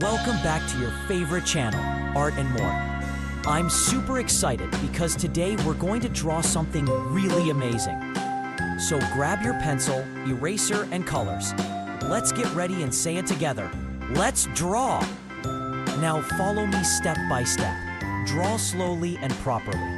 Welcome back to your favorite channel, Art and More. I'm super excited because today we're going to draw something really amazing. So grab your pencil, eraser, and colors. Let's get ready and say it together. Let's draw! Now follow me step by step. Draw slowly and properly.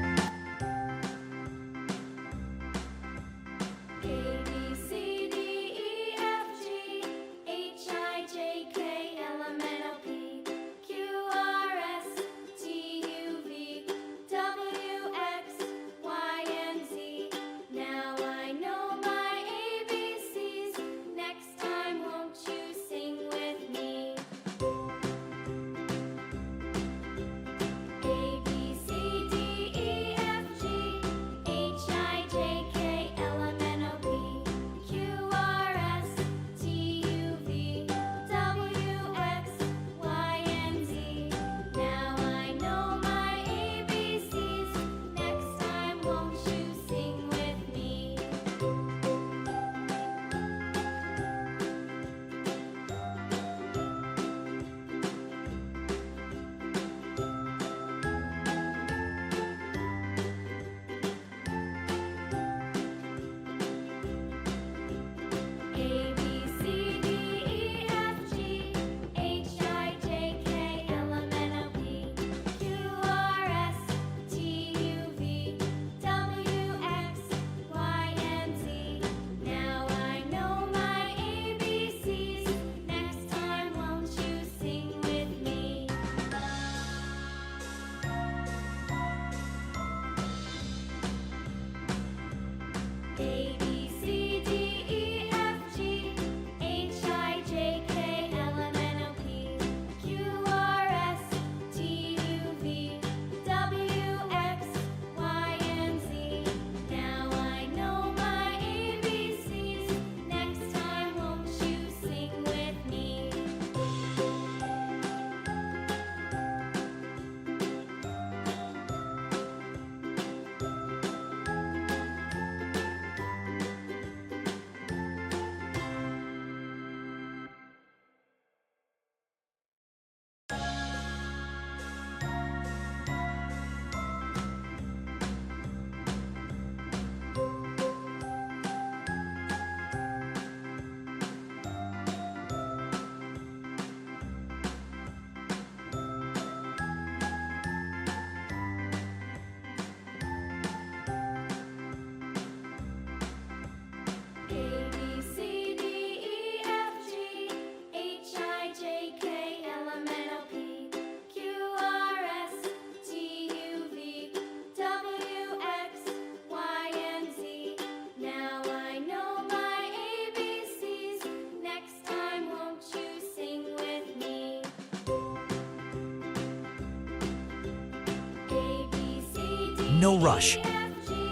No rush.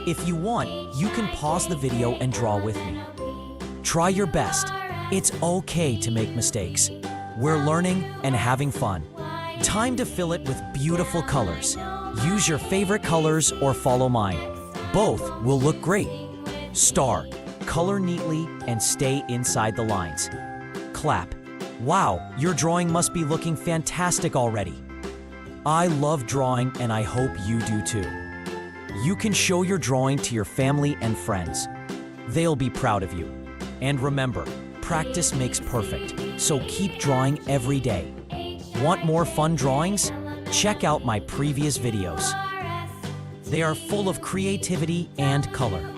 If you want, you can pause the video and draw with me. Try your best. It's okay to make mistakes. We're learning and having fun. Time to fill it with beautiful colors. Use your favorite colors or follow mine. Both will look great. Star. Color neatly and stay inside the lines. Clap. Wow, your drawing must be looking fantastic already. I love drawing and I hope you do too. You can show your drawing to your family and friends. They'll be proud of you. And remember, practice makes perfect, so keep drawing every day. Want more fun drawings? Check out my previous videos. They are full of creativity and color.